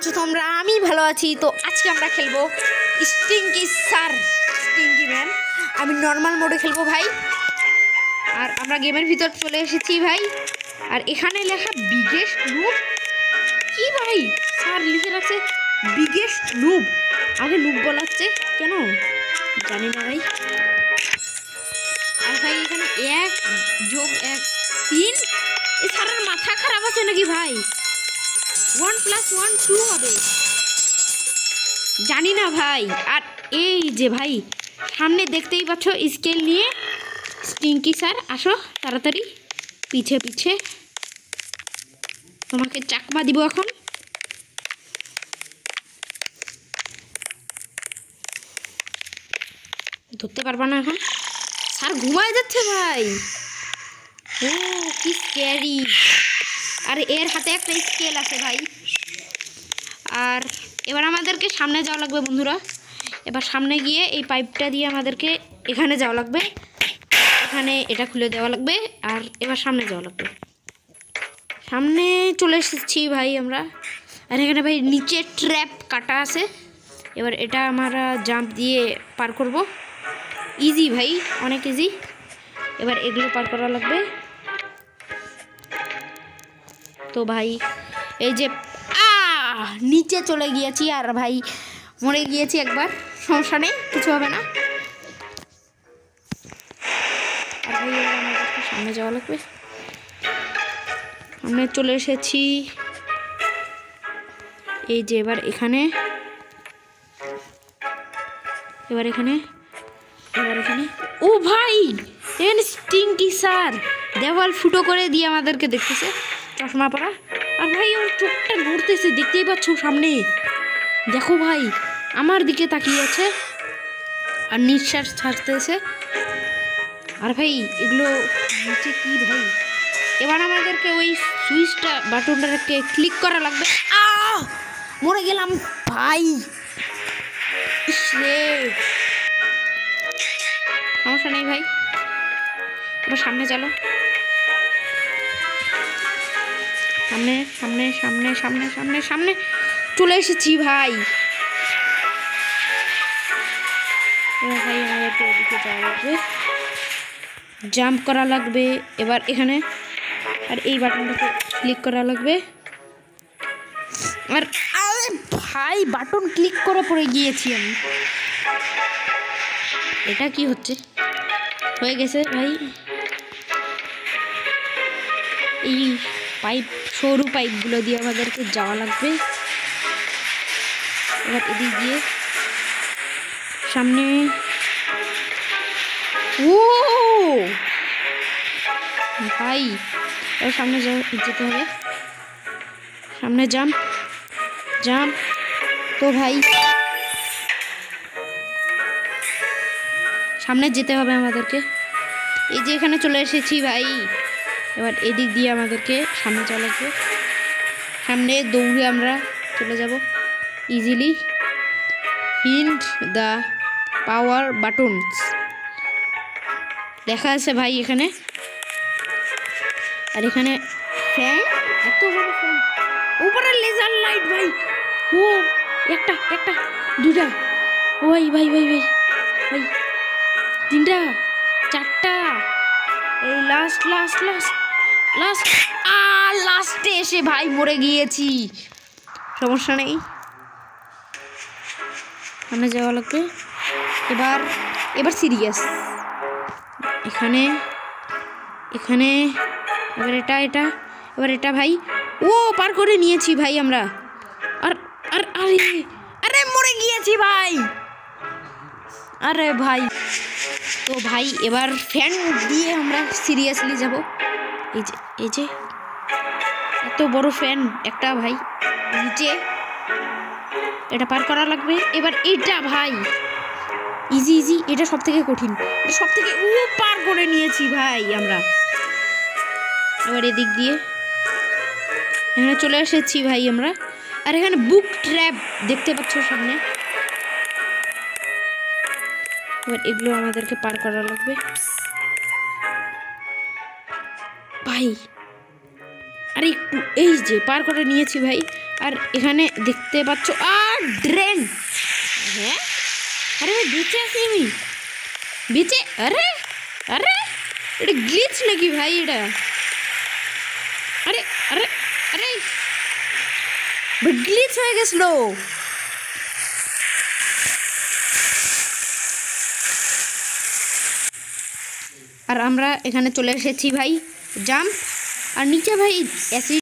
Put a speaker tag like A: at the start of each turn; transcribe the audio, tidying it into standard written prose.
A: আছো তোমরা? আমি ভালো আছি। তো আজকে আমরা খেলবো স্টিঙ্কি স্যার স্টিঙ্কি ম্যান। আমি নর্মাল মোডে খেলবো ভাই। আর আমরা গেমের ভিতর চলে এসেছি ভাই। আর এখানে লেখা বিগেস্ট নুব। কি ভাই স্যার লিখে রাখছে বিগেস্ট নুব। আমাকে নুব বলাচ্ছে কেন জানি না ভাই। আর ভাই এখানে 1+1=3। এই স্যারের মাথা খারাপ আছে নাকি ভাই? 1+1 2 হবে জানি না ভাই। আর এই যে ভাই সামনে দেখতেই পাচ্ছ স্কেল নিয়ে স্টিঙ্কি স্যার। আসো তাড়াতাড়ি পিছে পিছে, তোমাকে চাকমা দিব এখন। ধরতে পারবা না এখন, স্যার ঘুমায় যাচ্ছে ভাই। ও কি স্ক্যারি। আর এর হাতে একটা স্কেল আছে ভাই। আর এবার আমাদেরকে সামনে যাওয়া লাগবে বন্ধুরা। এবার সামনে গিয়ে এই পাইপটা দিয়ে আমাদেরকে এখানে যাওয়া লাগবে। এখানে এটা খুলে দেওয়া লাগবে। আর এবার সামনে যাওয়া লাগবে। সামনে চলে এসেছি ভাই আমরা। আর এখানে ভাই নিচে ট্র্যাপ কাটা আছে। এবার এটা আমরা জাম্প দিয়ে পার করব। ইজি ভাই, অনেক ইজি। এবার এগুলো পার করা লাগবে। তো ভাই এই যে নিচে চলে গিয়েছি আর ভাই মরে গিয়েছি একবার, সমস্যা নেই, কিছু হবে না। আর ভাই আমাদেরকে সামনে যাওয়া লাগবে। সামনে চলে এসেছি। এই যে এবার এখানে, এবার এখানে, এবার এখানে। ও ভাই এখানে স্টিঙ্কি স্যার দেওয়াল ফুটো করে দিয়ে আমাদেরকে দেখতেছে, চশমা পরা। আর ভাই ওর চোখটা ঘুরতেছে, দেখতেই পাচ্ছ সামনে। দেখো ভাই আমার দিকে তাকিয়ে আছে আর নিঃশ্বাস ছাড়তেছে। আর ভাই এগুলো নিচে কি ভাই? এবার আমাদেরকে ওই সুইচটা বাটনটাকে ক্লিক করা লাগবে। মরে গেলাম ভাই। রে সমস্যা নেই ভাই, এবার সামনে চলো। সামনে সামনে সামনে সামনে সামনে সামনে চলে এসেছি ভাই। এবার ভাই আমাদেরকে এদিকে যাওয়া লাগবে, জাম্প করা লাগবে। এবার এখানে আর এই বাটনটাকে ক্লিক করা লাগবে। আর আরে ভাই বাটন ক্লিক করে পড়ে গিয়েছি আমি। এটা কি হচ্ছে? হয়ে গেছে ভাই। এই পাইপ, সরু পাইপগুলো দিয়ে আমাদেরকে যাওয়া লাগবে। এবার এদিক দিয়ে সামনে। ও ভাই এবার সামনে যেতে হবে। সামনে জাম্প জাম্প। তো ভাই সামনে যেতে হবে আমাদেরকে। এই যে এখানে চলে এসেছি ভাই। এবার এদিক দিয়ে আমাদেরকে সামনে চলে আসবে। সামনে দৌড়ে আমরা চলে যাব easily. Hint the power buttons দেখা আছে ভাই এখানে। আর এখানে ফ্যান, এত বড় ফ্যান, উপরে লেজার লাইট ভাই। ও একটা একটা দুটা, ও ভাই ভাই ভাই ভাই ভাই তিনটা চারটা। এই লাস্ট লাস্ট লাস্ট লাস্ট লাস্টে এসে ভাই মরে গিয়েছি। সমস্যা নেই, সামনে যাওয়া লাগবে। এবার এবার সিরিয়াস। এখানে এখানে এবার এটা এটা, এবার এটা ভাই। ও পার করে নিয়েছি ভাই আমরা। আর আর আরে আরে মরে গিয়েছি ভাই। আরে ভাই তো ভাই এবার ফ্যান দিয়ে আমরা সিরিয়াসলি যাব। এই যে এত বড় ফ্যান একটা ভাই নিচে, এটা পার করা লাগবে। এবার এটা ভাই ইজি ইজি, এটা সব থেকে কঠিন, এটা সব থেকে। ও পার করে নিয়েছি ভাই আমরা। এবার এদিক দিয়ে এখানে চলে এসেছি ভাই আমরা। আর এখানে বুক ট্র্যাপ দেখতে পাচ্ছ সামনে। এবার এগুলো আমাদেরকে পার করা লাগবে ভাই। আরে একটু, এই যে পার করে নিয়েছি ভাই। আর এখানে দেখতে পাচ্ছ আর ড্রেন। হ্যাঁ আরে ভাই বেঁচে আছি আমি, বেঁচে। আরে আরে এটা গ্লিচ নাকি ভাই এটা? আরে আরে আরে গ্লিচ হয়ে গেছিল। আর আমরা এখানে চলে এসেছি ভাই, জাম্প। আর নিচে ভাই অ্যাসিড